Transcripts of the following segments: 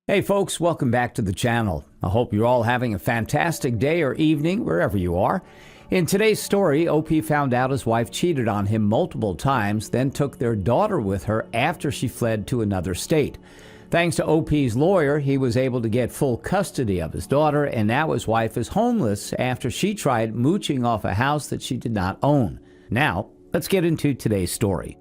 Hey folks, welcome back to the channel. I hope you're all having a fantastic day or evening wherever you are. In today's story, OP found out his wife cheated on him multiple times, then took their daughter with her after she fled to another state. Thanks to OP's lawyer, he was able to get full custody of his daughter, and now his wife is homeless after she tried mooching off a house that she did not own. Now, let's get into today's story.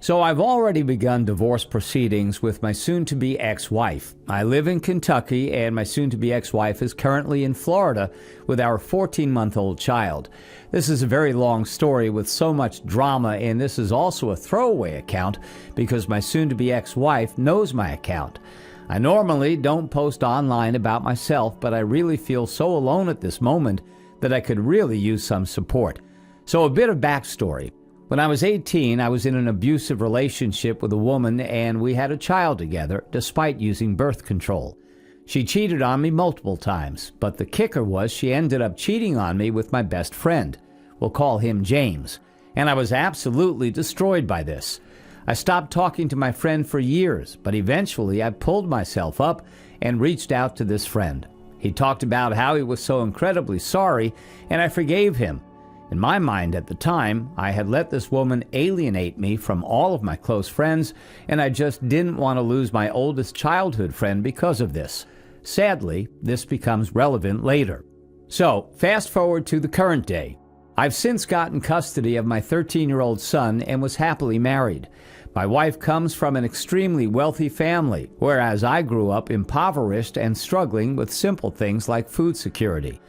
So I've already begun divorce proceedings with my soon-to-be ex-wife. I live in Kentucky, and my soon-to-be ex-wife is currently in Florida with our 14-month-old child. This is a very long story with so much drama, and this is also a throwaway account because my soon-to-be ex-wife knows my account. I normally don't post online about myself, but I really feel so alone at this moment that I could really use some support. So a bit of backstory. When I was 18, I was in an abusive relationship with a woman, and we had a child together despite using birth control. She cheated on me multiple times, but the kicker was she ended up cheating on me with my best friend. We'll call him James. And I was absolutely destroyed by this. I stopped talking to my friend for years, but eventually I pulled myself up and reached out to this friend. He talked about how he was so incredibly sorry, and I forgave him. In my mind at the time, I had let this woman alienate me from all of my close friends, and I just didn't want to lose my oldest childhood friend because of this. Sadly, this becomes relevant later. So, fast forward to the current day. I've since gotten custody of my 13-year-old son and was happily married. My wife comes from an extremely wealthy family, whereas I grew up impoverished and struggling with simple things like food security.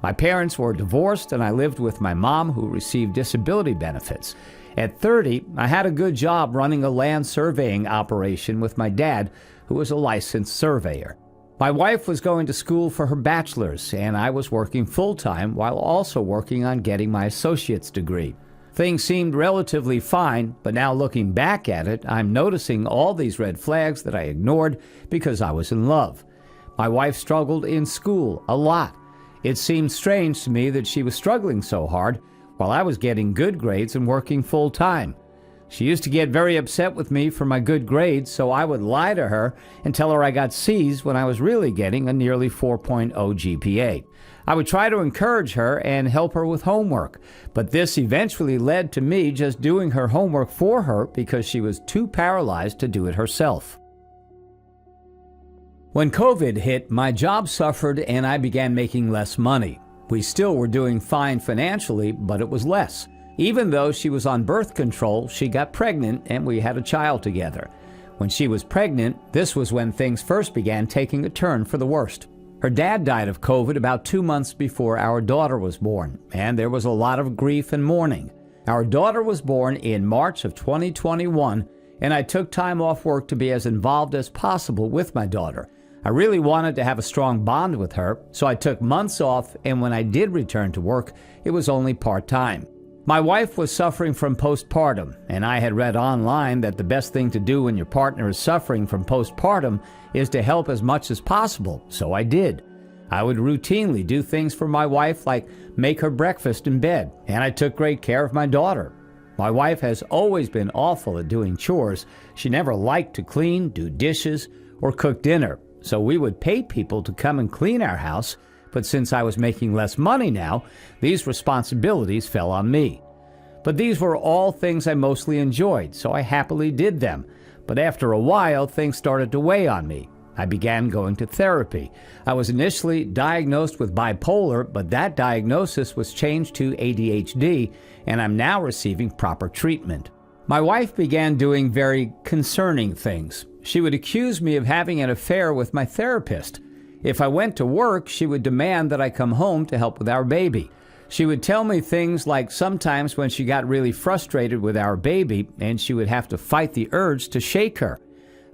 My parents were divorced, and I lived with my mom, who received disability benefits. At 30, I had a good job running a land surveying operation with my dad, who was a licensed surveyor. My wife was going to school for her bachelor's, and I was working full-time while also working on getting my associate's degree. Things seemed relatively fine, but now looking back at it, I'm noticing all these red flags that I ignored because I was in love. My wife struggled in school a lot. It seemed strange to me that she was struggling so hard while I was getting good grades and working full-time. She used to get very upset with me for my good grades, so I would lie to her and tell her I got C's when I was really getting a nearly 4.0 GPA. I would try to encourage her and help her with homework, but this eventually led to me just doing her homework for her because she was too paralyzed to do it herself. When COVID hit, my job suffered and I began making less money. We still were doing fine financially, but it was less. Even though she was on birth control, she got pregnant and we had a child together. When she was pregnant, this was when things first began taking a turn for the worst. Her dad died of COVID about 2 months before our daughter was born, and there was a lot of grief and mourning. Our daughter was born in March of 2021, and I took time off work to be as involved as possible with my daughter. I really wanted to have a strong bond with her, so I took months off, and when I did return to work, it was only part-time. My wife was suffering from postpartum, and I had read online that the best thing to do when your partner is suffering from postpartum is to help as much as possible, so I did. I would routinely do things for my wife like make her breakfast in bed, and I took great care of my daughter. My wife has always been awful at doing chores. She never liked to clean, do dishes, or cook dinner. So we would pay people to come and clean our house, but since I was making less money now, these responsibilities fell on me. But these were all things I mostly enjoyed, so I happily did them. But after a while, things started to weigh on me. I began going to therapy. I was initially diagnosed with bipolar, but that diagnosis was changed to ADHD, and I'm now receiving proper treatment. My wife began doing very concerning things. She would accuse me of having an affair with my therapist. If I went to work, she would demand that I come home to help with our baby. She would tell me things like sometimes when she got really frustrated with our baby, and she would have to fight the urge to shake her.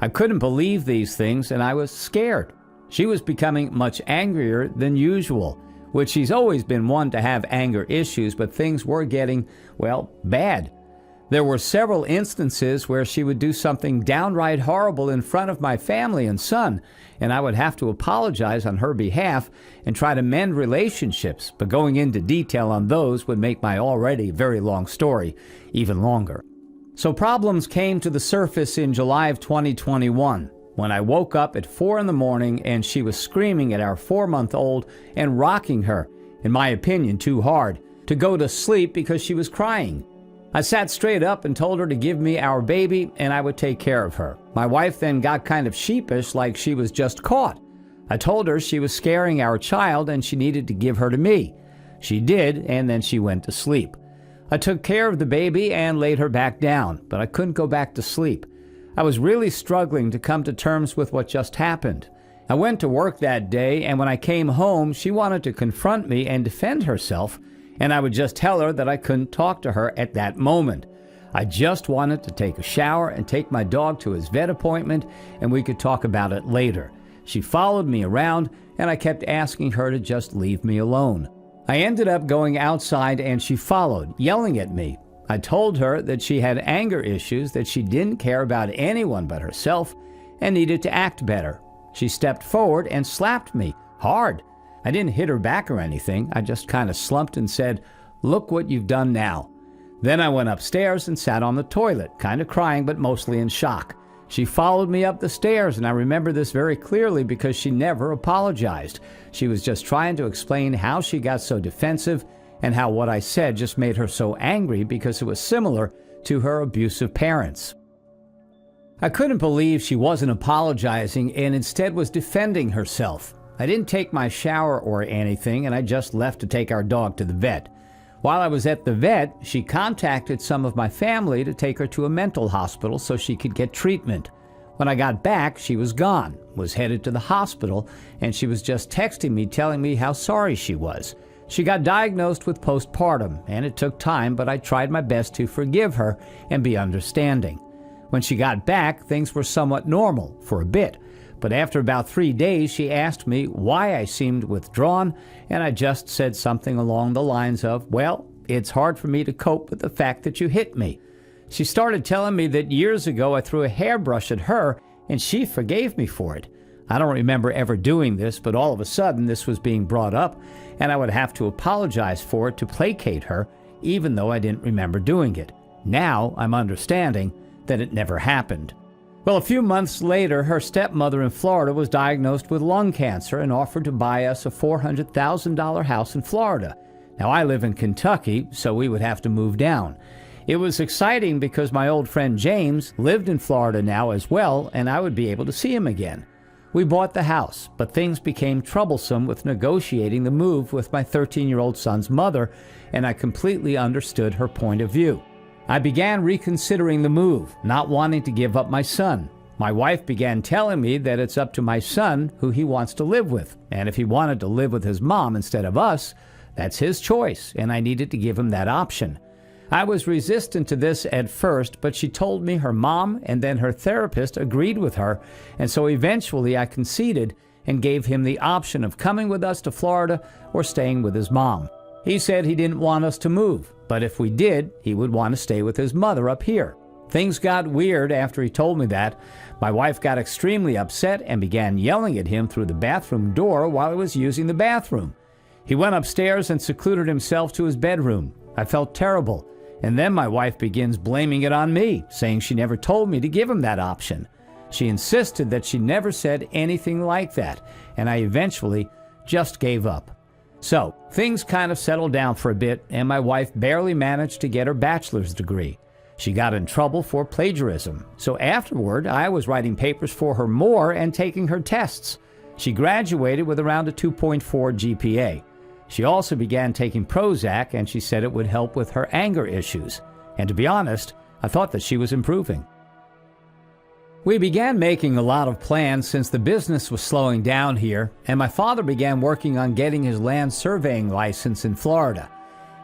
I couldn't believe these things, and I was scared. She was becoming much angrier than usual, which she's always been one to have anger issues, but things were getting, well, bad. There were several instances where she would do something downright horrible in front of my family and son, and I would have to apologize on her behalf and try to mend relationships, but going into detail on those would make my already very long story even longer. So problems came to the surface in July of 2021. when I woke up at 4 in the morning and she was screaming at our 4-month-old and rocking her, in my opinion, too hard, to go to sleep because she was crying. I sat straight up and told her to give me our baby and I would take care of her. My wife then got kind of sheepish, like she was just caught. I told her she was scaring our child and she needed to give her to me. She did, and then she went to sleep. I took care of the baby and laid her back down, but I couldn't go back to sleep. I was really struggling to come to terms with what just happened. I went to work that day, and when I came home, she wanted to confront me and defend herself, and I would just tell her that I couldn't talk to her at that moment. I just wanted to take a shower and take my dog to his vet appointment, and we could talk about it later. She followed me around, and I kept asking her to just leave me alone. I ended up going outside, and she followed, yelling at me. I told her that she had anger issues, that she didn't care about anyone but herself, and needed to act better. She stepped forward and slapped me, hard. I didn't hit her back or anything. I just kind of slumped and said, "Look what you've done now." Then I went upstairs and sat on the toilet, kind of crying but mostly in shock. She followed me up the stairs, and I remember this very clearly because she never apologized. She was just trying to explain how she got so defensive and how what I said just made her so angry because it was similar to her abusive parents. I couldn't believe she wasn't apologizing and instead was defending herself. I didn't take my shower or anything, and I just left to take our dog to the vet. While I was at the vet, she contacted some of my family to take her to a mental hospital so she could get treatment. When I got back, she was gone, was headed to the hospital, and she was just texting me telling me how sorry she was. She got diagnosed with postpartum, and it took time, but I tried my best to forgive her and be understanding. When she got back, things were somewhat normal for a bit. But after about 3 days, she asked me why I seemed withdrawn, and I just said something along the lines of, "Well, it's hard for me to cope with the fact that you hit me." She started telling me that years ago I threw a hairbrush at her, and she forgave me for it. I don't remember ever doing this, but all of a sudden this was being brought up, and I would have to apologize for it to placate her, even though I didn't remember doing it. Now I'm understanding that it never happened. Well, a few months later, her stepmother in Florida was diagnosed with lung cancer and offered to buy us a $400,000 house in Florida. Now, I live in Kentucky, so we would have to move down. It was exciting because my old friend James lived in Florida now as well, and I would be able to see him again. We bought the house, but things became troublesome with negotiating the move with my 13-year-old son's mother, and I completely understood her point of view. I began reconsidering the move, not wanting to give up my son. My wife began telling me that it's up to my son who he wants to live with, and if he wanted to live with his mom instead of us, that's his choice, and I needed to give him that option. I was resistant to this at first, but she told me her mom and then her therapist agreed with her, and so eventually I conceded and gave him the option of coming with us to Florida or staying with his mom. He said he didn't want us to move, but if we did, he would want to stay with his mother up here. Things got weird after he told me that. My wife got extremely upset and began yelling at him through the bathroom door while he was using the bathroom. He went upstairs and secluded himself to his bedroom. I felt terrible. And then my wife begins blaming it on me, saying she never told me to give him that option. She insisted that she never said anything like that, and I eventually just gave up. So, things kind of settled down for a bit, and my wife barely managed to get her bachelor's degree. She got in trouble for plagiarism, so afterward I was writing papers for her more and taking her tests. She graduated with around a 2.4 GPA. She also began taking Prozac, and she said it would help with her anger issues. And to be honest, I thought that she was improving. We began making a lot of plans since the business was slowing down here, and my father began working on getting his land surveying license in Florida.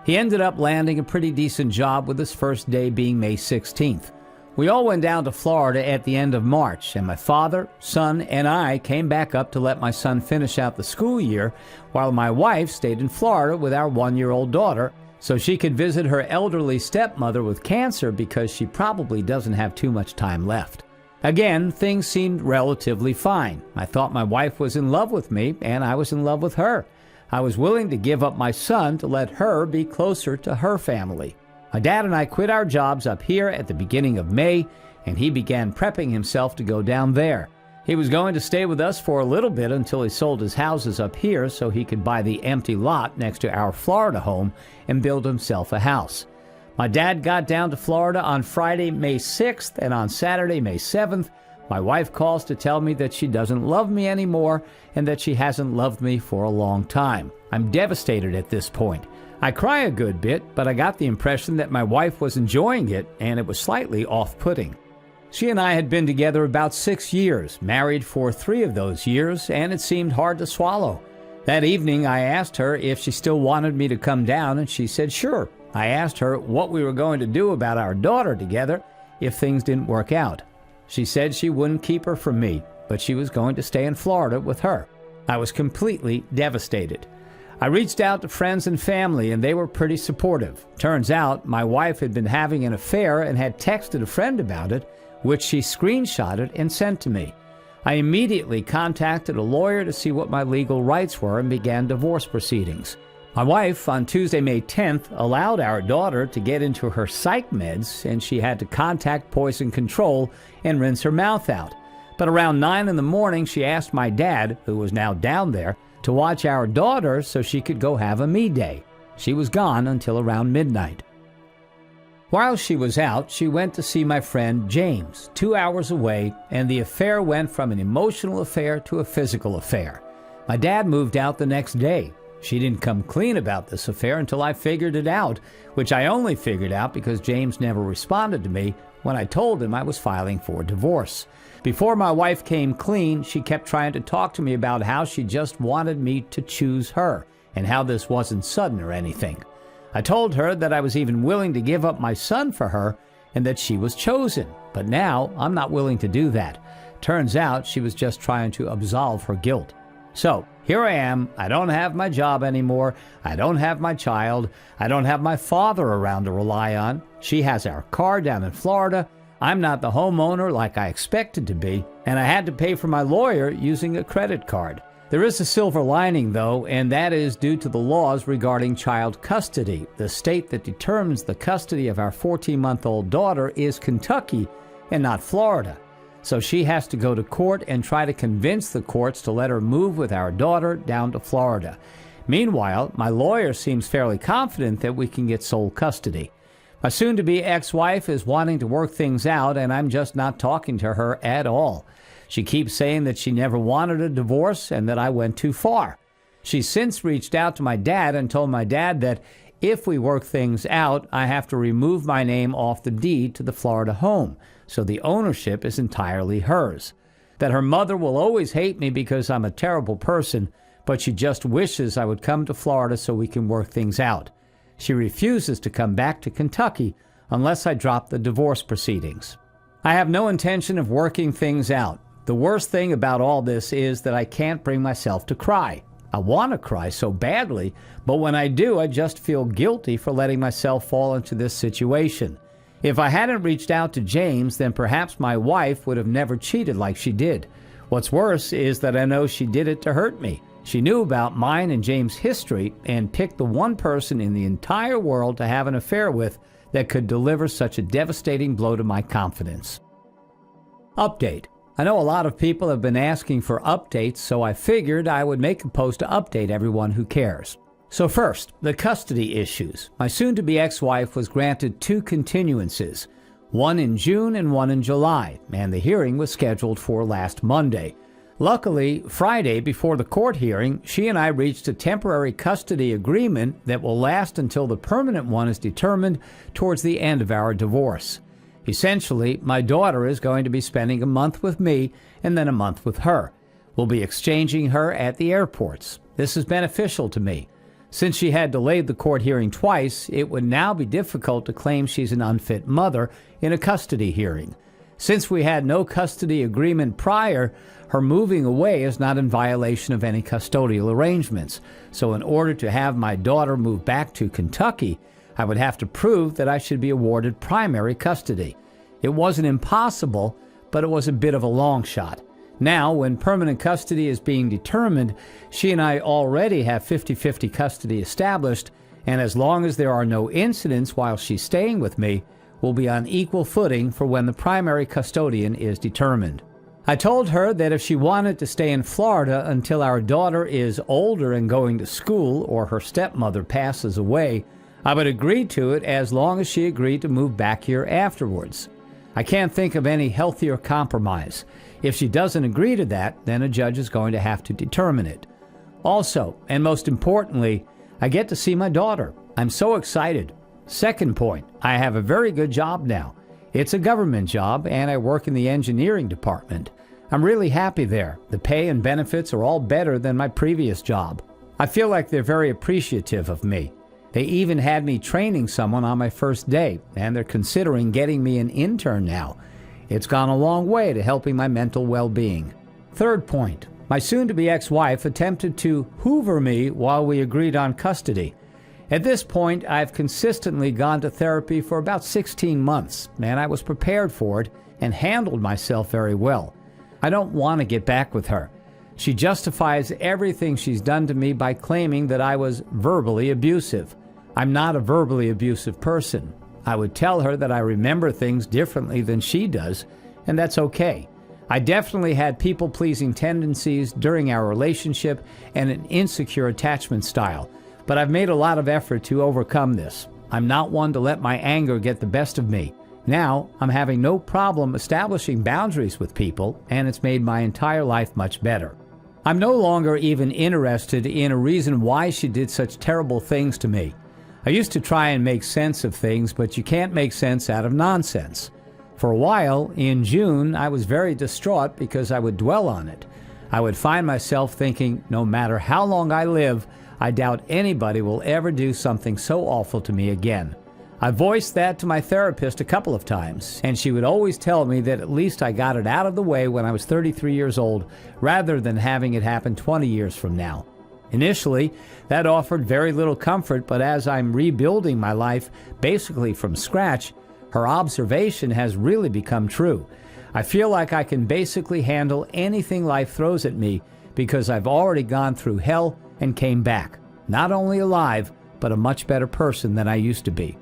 He ended up landing a pretty decent job, with his first day being May 16th. We all went down to Florida at the end of March, and my father, son, and I came back up to let my son finish out the school year, while my wife stayed in Florida with our 1-year-old daughter, so she could visit her elderly stepmother with cancer because she probably doesn't have too much time left. Again, things seemed relatively fine. I thought my wife was in love with me, and I was in love with her. I was willing to give up my son to let her be closer to her family. My dad and I quit our jobs up here at the beginning of May, and he began prepping himself to go down there. He was going to stay with us for a little bit until he sold his houses up here so he could buy the empty lot next to our Florida home and build himself a house. My dad got down to Florida on Friday, May 6th, and on Saturday, May 7th, my wife calls to tell me that she doesn't love me anymore and that she hasn't loved me for a long time. I'm devastated at this point. I cry a good bit, but I got the impression that my wife was enjoying it, and it was slightly off-putting. She and I had been together about 6 years, married for 3 of those years, and it seemed hard to swallow. That evening, I asked her if she still wanted me to come down, and she said sure. I asked her what we were going to do about our daughter together if things didn't work out. She said she wouldn't keep her from me, but she was going to stay in Florida with her. I was completely devastated. I reached out to friends and family, and they were pretty supportive. Turns out, my wife had been having an affair and had texted a friend about it, which she screenshotted and sent to me. I immediately contacted a lawyer to see what my legal rights were and began divorce proceedings. My wife, on Tuesday, May 10th, allowed our daughter to get into her psych meds, and she had to contact poison control and rinse her mouth out. But around 9 in the morning, she asked my dad, who was now down there, to watch our daughter so she could go have a me day. She was gone until around midnight. While she was out, she went to see my friend James, 2 hours away, and the affair went from an emotional affair to a physical affair. My dad moved out the next day. She didn't come clean about this affair until I figured it out, which I only figured out because James never responded to me when I told him I was filing for divorce. Before my wife came clean, she kept trying to talk to me about how she just wanted me to choose her and how this wasn't sudden or anything. I told her that I was even willing to give up my son for her and that she was chosen, but now I'm not willing to do that. Turns out she was just trying to absolve her guilt. So here I am. I don't have my job anymore. I don't have my child. I don't have my father around to rely on. She has our car down in Florida. I'm not the homeowner like I expected to be, and I had to pay for my lawyer using a credit card. There is a silver lining, though, and that is due to the laws regarding child custody. The state that determines the custody of our 14-month-old daughter is Kentucky and not Florida. So she has to go to court and try to convince the courts to let her move with our daughter down to Florida. Meanwhile, my lawyer seems fairly confident that we can get sole custody. My soon-to-be ex-wife is wanting to work things out, and I'm just not talking to her at all. She keeps saying that she never wanted a divorce and that I went too far. She's since reached out to my dad and told my dad that if we work things out, I have to remove my name off the deed to the Florida home, so the ownership is entirely hers. That her mother will always hate me because I'm a terrible person, but she just wishes I would come to Florida so we can work things out. She refuses to come back to Kentucky unless I drop the divorce proceedings. I have no intention of working things out. The worst thing about all this is that I can't bring myself to cry. I want to cry so badly, but when I do, I just feel guilty for letting myself fall into this situation. If I hadn't reached out to James, then perhaps my wife would have never cheated like she did. What's worse is that I know she did it to hurt me. She knew about mine and James' history and picked the one person in the entire world to have an affair with that could deliver such a devastating blow to my confidence. Update. I know a lot of people have been asking for updates, so I figured I would make a post to update everyone who cares. So first, the custody issues. My soon-to-be ex-wife was granted 2 continuances, one in June and one in July, and the hearing was scheduled for last Monday. Luckily, Friday before the court hearing, she and I reached a temporary custody agreement that will last until the permanent one is determined towards the end of our divorce. Essentially, my daughter is going to be spending a month with me and then a month with her. We'll be exchanging her at the airports. This is beneficial to me. Since she had delayed the court hearing twice, it would now be difficult to claim she's an unfit mother in a custody hearing. Since we had no custody agreement prior, her moving away is not in violation of any custodial arrangements. So in order to have my daughter move back to Kentucky, I would have to prove that I should be awarded primary custody. It wasn't impossible, but it was a bit of a long shot. Now, when permanent custody is being determined, she and I already have 50-50 custody established, and as long as there are no incidents while she's staying with me, we'll be on equal footing for when the primary custodian is determined. I told her that if she wanted to stay in Florida until our daughter is older and going to school or her stepmother passes away, I would agree to it as long as she agreed to move back here afterwards. I can't think of any healthier compromise. If she doesn't agree to that, then a judge is going to have to determine it. Also, and most importantly, I get to see my daughter. I'm so excited. Second point, I have a very good job now. It's a government job, and I work in the engineering department. I'm really happy there. The pay and benefits are all better than my previous job. I feel like they're very appreciative of me. They even had me training someone on my first day, and they're considering getting me an intern now. It's gone a long way to helping my mental well-being. Third point, my soon-to-be ex-wife attempted to hoover me while we agreed on custody. At this point, I've consistently gone to therapy for about 16 months, and I was prepared for it and handled myself very well. I don't want to get back with her. She justifies everything she's done to me by claiming that I was verbally abusive. I'm not a verbally abusive person. I would tell her that I remember things differently than she does, and that's okay. I definitely had people-pleasing tendencies during our relationship and an insecure attachment style. But I've made a lot of effort to overcome this. I'm not one to let my anger get the best of me. Now, I'm having no problem establishing boundaries with people, and it's made my entire life much better. I'm no longer even interested in a reason why she did such terrible things to me. I used to try and make sense of things, but you can't make sense out of nonsense. For a while, in June, I was very distraught because I would dwell on it. I would find myself thinking, no matter how long I live, I doubt anybody will ever do something so awful to me again. I voiced that to my therapist a couple of times, and she would always tell me that at least I got it out of the way when I was 33 years old, rather than having it happen 20 years from now. Initially, that offered very little comfort, but as I'm rebuilding my life basically from scratch, her observation has really become true. I feel like I can basically handle anything life throws at me because I've already gone through hell and came back, not only alive, but a much better person than I used to be.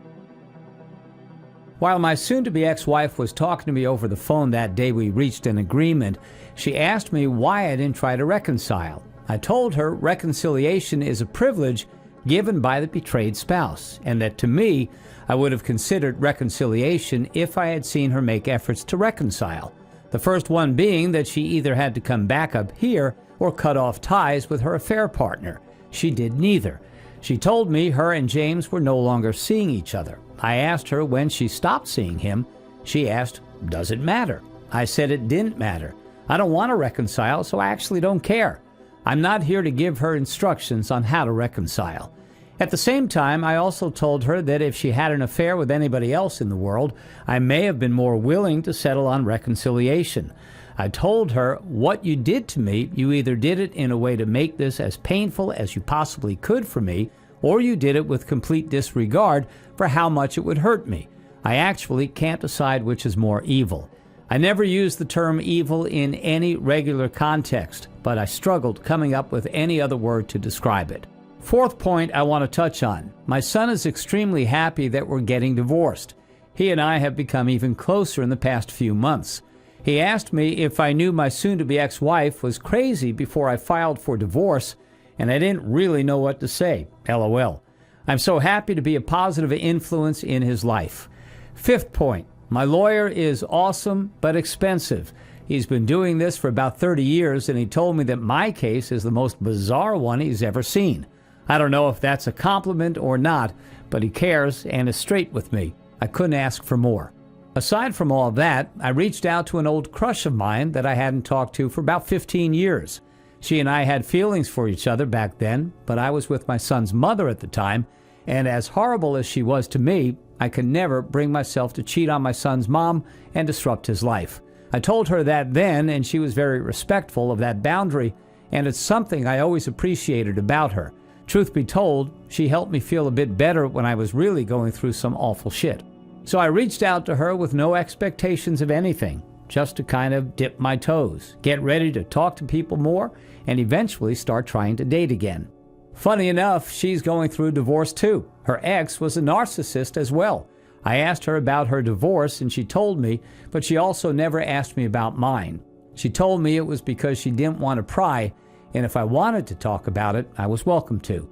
While my soon-to-be ex-wife was talking to me over the phone that day we reached an agreement, she asked me why I didn't try to reconcile. I told her reconciliation is a privilege given by the betrayed spouse, and that to me, I would have considered reconciliation if I had seen her make efforts to reconcile. The first one being that she either had to come back up here or cut off ties with her affair partner. She did neither. She told me her and James were no longer seeing each other. I asked her when she stopped seeing him. She asked, "Does it matter?" I said it didn't matter. I don't want to reconcile, so I actually don't care. I'm not here to give her instructions on how to reconcile. At the same time, I also told her that if she had an affair with anybody else in the world, I may have been more willing to settle on reconciliation. I told her, what you did to me, you either did it in a way to make this as painful as you possibly could for me, or you did it with complete disregard for how much it would hurt me. I actually can't decide which is more evil. I never used the term evil in any regular context, but I struggled coming up with any other word to describe it. Fourth point I want to touch on. My son is extremely happy that we're getting divorced. He and I have become even closer in the past few months. He asked me if I knew my soon-to-be ex-wife was crazy before I filed for divorce, and I didn't really know what to say. LOL. I'm so happy to be a positive influence in his life. Fifth point. My lawyer is awesome but expensive. He's been doing this for about 30 years, and he told me that my case is the most bizarre one he's ever seen. I don't know if that's a compliment or not, but he cares and is straight with me. I couldn't ask for more. Aside from all that, I reached out to an old crush of mine that I hadn't talked to for about 15 years. She and I had feelings for each other back then, but I was with my son's mother at the time, and as horrible as she was to me, I could never bring myself to cheat on my son's mom and disrupt his life. I told her that then, and she was very respectful of that boundary, and it's something I always appreciated about her. Truth be told, she helped me feel a bit better when I was really going through some awful shit. So I reached out to her with no expectations of anything, just to kind of dip my toes, get ready to talk to people more, and eventually start trying to date again. Funny enough, she's going through a divorce too. Her ex was a narcissist as well. I asked her about her divorce and she told me, but she also never asked me about mine. She told me it was because she didn't want to pry, and if I wanted to talk about it, I was welcome to.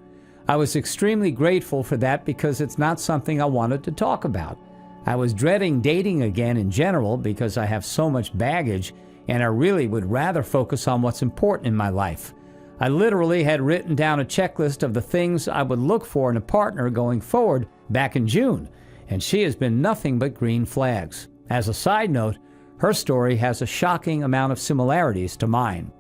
I was extremely grateful for that because it's not something I wanted to talk about. I was dreading dating again in general because I have so much baggage, and I really would rather focus on what's important in my life. I literally had written down a checklist of the things I would look for in a partner going forward back in June, and she has been nothing but green flags. As a side note, her story has a shocking amount of similarities to mine.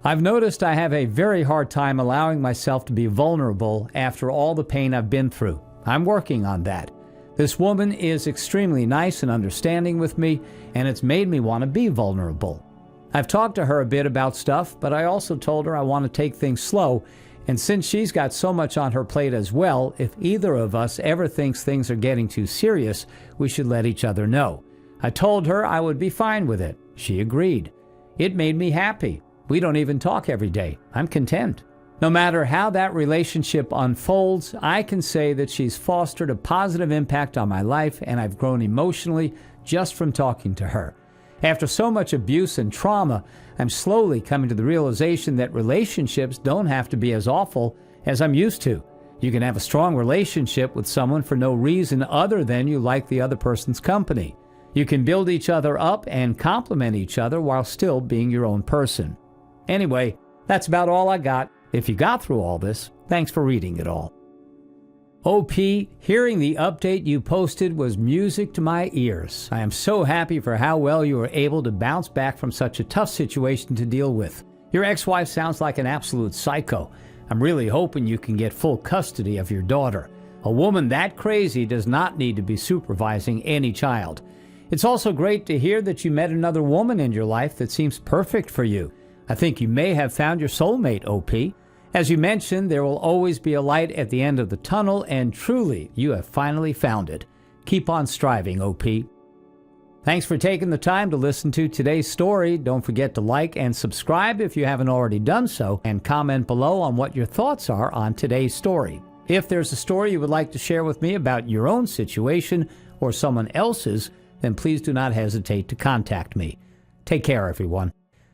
I've noticed I have a very hard time allowing myself to be vulnerable after all the pain I've been through. I'm working on that. This woman is extremely nice and understanding with me, and it's made me want to be vulnerable. I've talked to her a bit about stuff, but I also told her I want to take things slow, and since she's got so much on her plate as well, if either of us ever thinks things are getting too serious, we should let each other know. I told her I would be fine with it. She agreed. It made me happy. We don't even talk every day. I'm content. No matter how that relationship unfolds, I can say that she's fostered a positive impact on my life, and I've grown emotionally just from talking to her. After so much abuse and trauma, I'm slowly coming to the realization that relationships don't have to be as awful as I'm used to. You can have a strong relationship with someone for no reason other than you like the other person's company. You can build each other up and complement each other while still being your own person. Anyway, that's about all I got. If you got through all this, thanks for reading it all. OP, hearing the update you posted was music to my ears. I am so happy for how well you were able to bounce back from such a tough situation to deal with. Your ex-wife sounds like an absolute psycho. I'm really hoping you can get full custody of your daughter. A woman that crazy does not need to be supervising any child. It's also great to hear that you met another woman in your life that seems perfect for you. I think you may have found your soulmate, OP. As you mentioned, there will always be a light at the end of the tunnel, and truly, you have finally found it. Keep on striving, OP. Thanks for taking the time to listen to today's story. Don't forget to like and subscribe if you haven't already done so, and comment below on what your thoughts are on today's story. If there's a story you would like to share with me about your own situation or someone else's, then please do not hesitate to contact me. Take care, everyone.